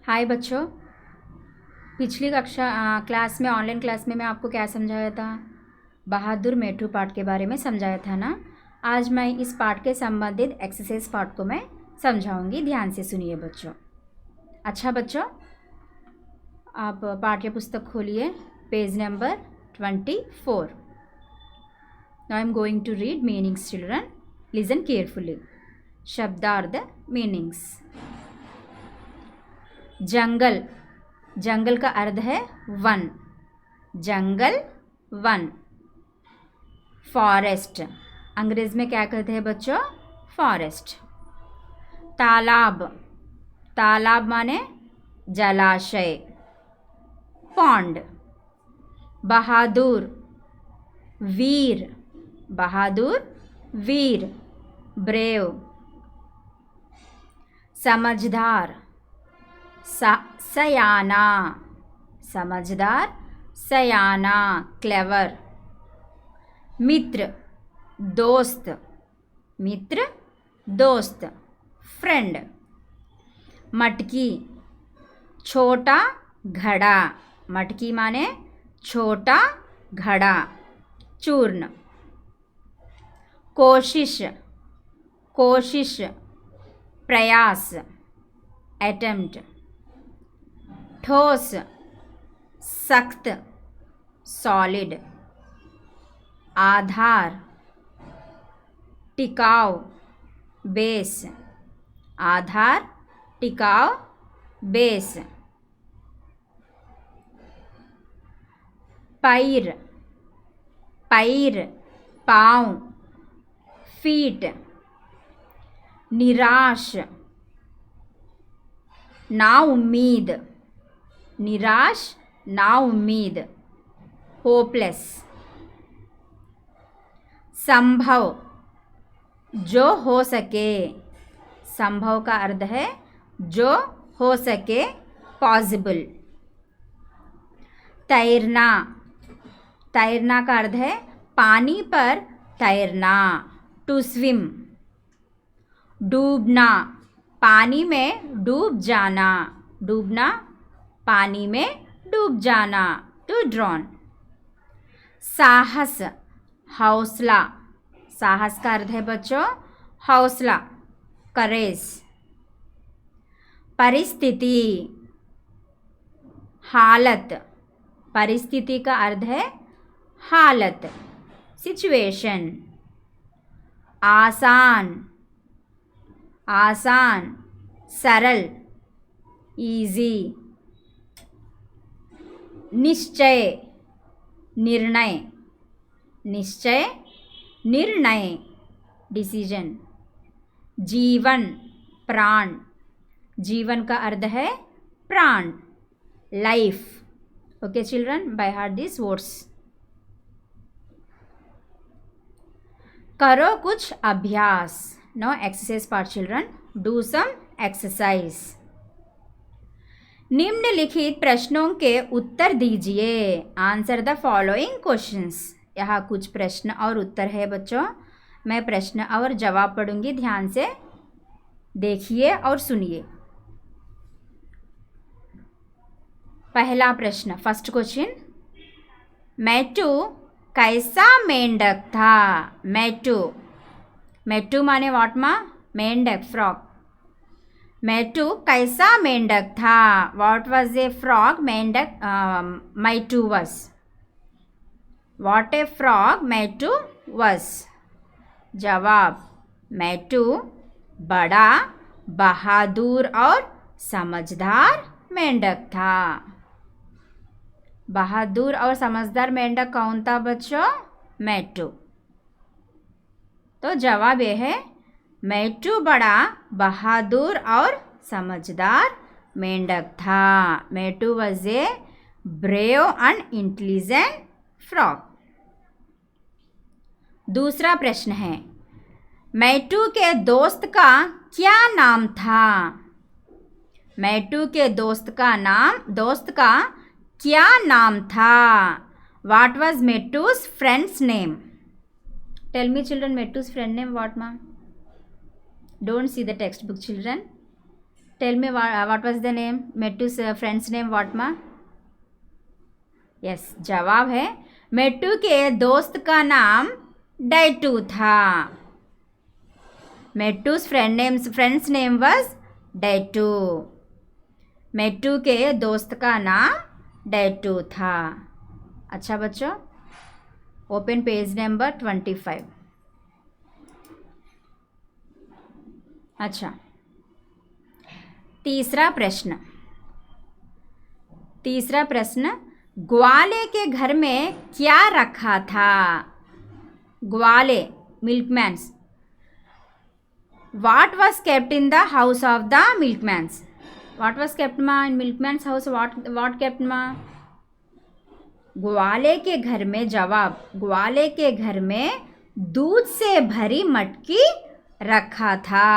हाय बच्चों, पिछली क्लास में ऑनलाइन क्लास में मैं आपको क्या समझाया था? बहादुर मेट्टू पाठ के बारे में समझाया था ना। आज मैं इस पाठ के संबंधित एक्सरसाइज पार्ट को मैं समझाऊंगी। ध्यान से सुनिए बच्चों। अच्छा बच्चों, आप पाठ्य पुस्तक खोलिए, page number 24। Now I am going to read meanings children, listen carefully. शब्दार्थ मीनिंग्स। जंगल, जंगल का अर्थ है वन, जंगल वन। फॉरेस्ट, अंग्रेज में क्या कहते हैं बच्चों? फॉरेस्ट। तालाब, तालाब माने जलाशय, पॉन्ड। बहादुर, वीर, बहादुर वीर, ब्रेव। समझदार, सयाना, समझदार, सयाना, क्लेवर। मित्र, दोस्त, मित्र दोस्त, फ्रेंड। मटकी, छोटा घड़ा, मटकी माने छोटा घड़ा, चूर्ण। कोशिश, कोशिश, प्रयास, अटेम्प्ट। ठोस, सख्त, सॉलिड। आधार, टिकाऊ, बेस, आधार, टिकाऊ, बेस। पैर, पैर, पाँव, फीट। निराश, ना उम्मीद, निराश, ना उम्मीद, होपलेस। संभव, जो हो सके, संभव का अर्थ है जो हो सके, पॉसिबल। तैरना, तैरना का अर्थ है पानी पर तैरना, टू स्विम। डूबना, पानी में डूब जाना, डूबना, पानी में डूब जाना, टू ड्रॉन। साहस, हौसला, साहस का अर्थ है बच्चों हौसला, करेज। परिस्थिति, हालत, परिस्थिति का अर्थ है हालत, सिचुएशन। आसान, आसान, सरल, इजी। निश्चय, निर्णय, निश्चय, निर्णय, डिसीजन। जीवन, प्राण, जीवन का अर्थ है प्राण, life. Okay children, by heart this words. करो कुछ अभ्यास। No exercise part children, do some exercise. निम्नलिखित प्रश्नों के उत्तर दीजिए। Answer the following questions. यहाँ कुछ प्रश्न और उत्तर है बच्चों। मैं प्रश्न और जवाब पढ़ूंगी, ध्यान से देखिए और सुनिए। पहला प्रश्न, फर्स्ट क्वेश्चन। मैट्टू कैसा मेंढक था? मैट्टू, मैट्टू माने व्हाट माँ? मेंढक, फ्रॉग। मैट्टू कैसा मेंढक था? व्हाट वाज ए फ्रॉग मेंढक Mattu was? What a frog Mattu was? जवाब, मैट्टू बड़ा, बहादुर और समझदार मेंढक था। बहादुर और समझदार मेंढक कौन था बच्चों? मैट्टू। तो जवाब यह है, मैट्टू बड़ा, बहादुर और समझदार मेंढक था। Mattu was a brave and intelligent frog. दूसरा प्रश्न है, मैट्टू के दोस्त का क्या नाम था? मैट्टू के दोस्त का क्या नाम था? What was Mattu's friends name? Tell me children, Mattu's friend name what माँ? Don't see the textbook children. Tell me what was the name, Mettu's friends name what मा? यस, जवाब है मेट्टू के दोस्त का नाम डैटू था। Mettu's friends name was Dattu. Mettu के दोस्त का नाम डैटू था। अच्छा बच्चों, ओपन पेज नंबर 25। अच्छा, तीसरा प्रश्न, ग्वाले के घर में क्या रखा था? ग्वाले, मिल्कमैन्स, what was kept in the house of the milkmans? What was kept ma in milkman's house? What kept ma? ग्वाले के घर में, जवाब, ग्वाले के घर में दूध से भरी मटकी रखा था।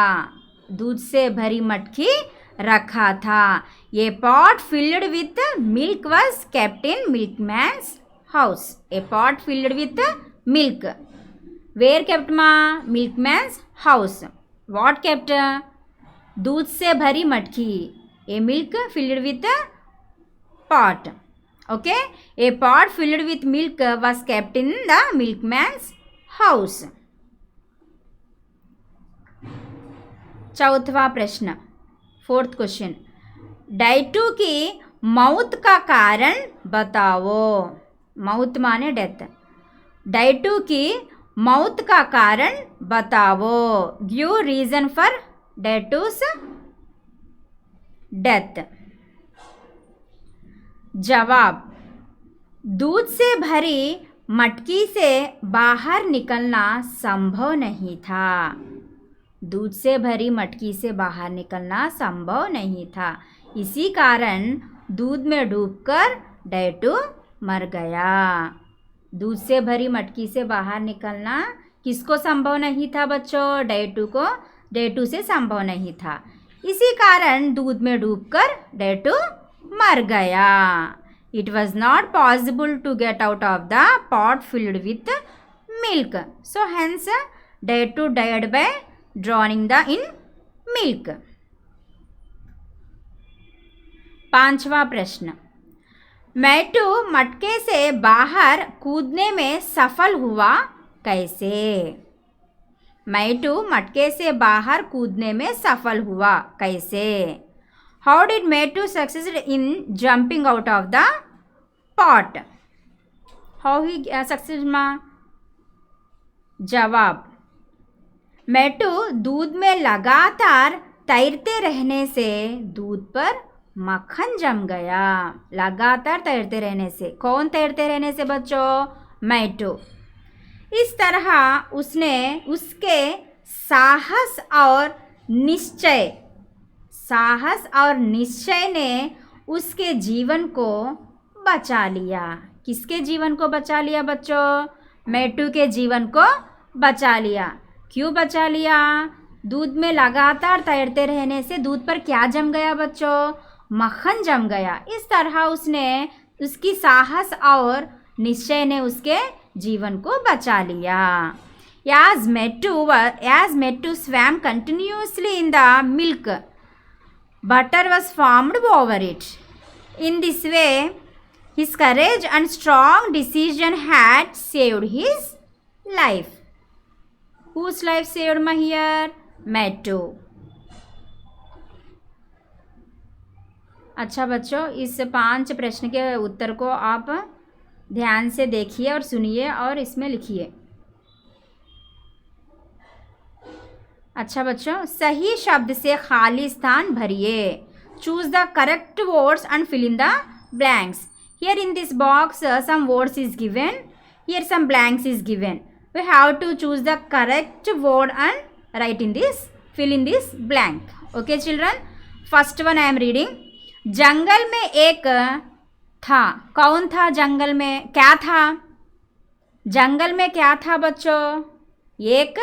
दूध से भरी मटकी रखा था। ये pot filled with milk was kept in milkman's house. A pot filled with milk were kept मा? Milkman's house. What kept? दूध से भरी मटकी। A milk filled with pot. Okay, a pot filled with milk was kept in the milkman's house. चौथा प्रश्न, fourth question, डैटू की मौत का कारण बताओ। मौत माने डेथ। डैटू की मौत का कारण बताओ। Give reason for Dattu's death. जवाब, दूध से भरी मटकी से बाहर निकलना संभव नहीं था। दूध से भरी मटकी से बाहर निकलना संभव नहीं था, इसी कारण दूध में डूबकर डैटू मर गया। दूध से भरी मटकी से बाहर निकलना किसको संभव नहीं था बच्चों? डैटू को। डैटू से संभव नहीं था, इसी कारण दूध में डूबकर डैटू मर गया। It was not possible to get out of the pot filled with milk, so hence Dattu died by drowning the in milk. पांचवा प्रश्न, मैट्टू मटके से बाहर कूदने में सफल हुआ कैसे? मैट्टू मटके से बाहर कूदने में सफल हुआ कैसे? How did Mattu succeeded in jumping out of the pot? How he success मा? जवाब, मैट्टू दूध में लगातार तैरते रहने से दूध पर मक्खन जम गया। लगातार तैरते रहने से। कौन तैरते रहने से बच्चों? मैट्टू। इस तरह उसने उसके साहस और निश्चय ने उसके जीवन को बचा लिया। किसके जीवन को बचा लिया बच्चों? मैट्टू के जीवन को बचा लिया। क्यों बचा लिया? दूध में लगातार तैरते रहने से दूध पर क्या जम गया बच्चों? मक्खन जम गया। इस तरह उसकी साहस और निश्चय ने उसके जीवन को बचा लिया। As Mettu swam continuously in the milk, butter was formed over it. In this way, his courage and strong decision had saved his life. Whose life saved here? Mettu. अच्छा बच्चों, इस 5 प्रश्न के उत्तर को आप ध्यान से देखिए और सुनिए और इसमें लिखिए। अच्छा बच्चों, सही शब्द से खाली स्थान भरिए। Choose the correct words and fill in the blanks. Here in this box some words is given. Here some blanks is given. We have to choose the correct word and write in this, fill in this blank. Okay children. First one I am reading. जंगल में एक था। कौन था जंगल में? क्या था? जंगल में क्या था बच्चों? एक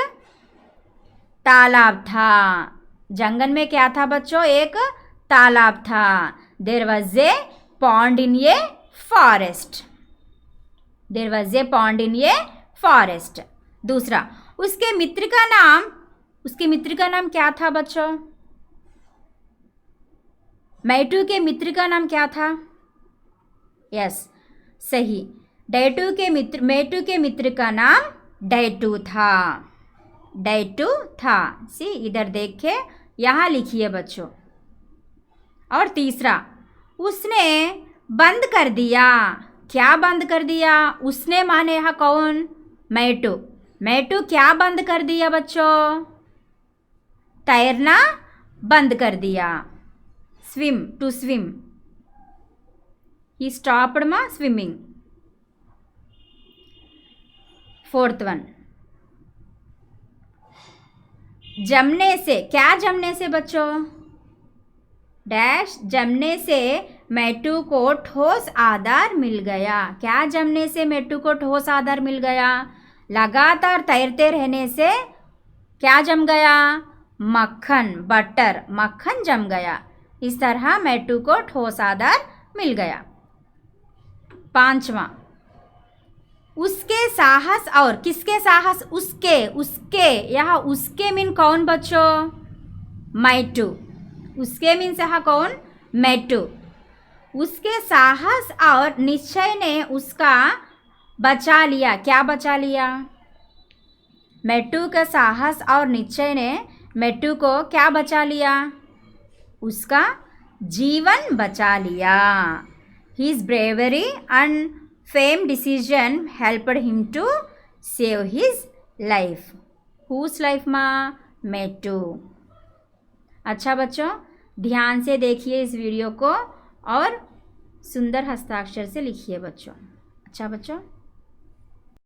तालाब था। जंगल में क्या था बच्चों? एक तालाब था। There was a pond in a forest. There was a pond in a forest. दूसरा, उसके मित्र का नाम क्या था बच्चों? मैटू के मित्र का नाम क्या था? यस, सही, मैटू के मित्र का नाम डैटू था। डैटू था। सी, इधर देखिए, यहाँ लिखिए बच्चों। और तीसरा, उसने बंद कर दिया। क्या बंद कर दिया? उसने माने यहाँ कौन? मैटू। मैटू क्या बंद कर दिया बच्चों? तैरना बंद कर दिया। Swim, to swim. He stopped my swimming. Fourth one, जमने से, क्या जमने से बच्चों? डैश, जमने से मैटू को ठोस आधार मिल गया। क्या जमने से मैटू को ठोस आधार मिल गया? लगातार तैरते रहने से क्या जम गया? मक्खन, बटर, मक्खन जम गया। इस तरह मैटू को ठोस आधार मिल गया। पांचवा, उसके साहस और, किसके साहस? उसके, उसके, यहाँ उसके मीन कौन बच्चों? मैटू। उसके मीन से यहाँ कौन? मैटू। उसके साहस और निश्चय ने उसका बचा लिया। क्या बचा लिया? मैटू का साहस और निश्चय ने मैटू को क्या बचा लिया? उसका जीवन बचा लिया। His bravery and firm decision helped him to save his life. Whose life माँ? मैटू। अच्छा बच्चों, ध्यान से देखिए इस वीडियो को और सुंदर हस्ताक्षर से लिखिए बच्चों। अच्छा बच्चों।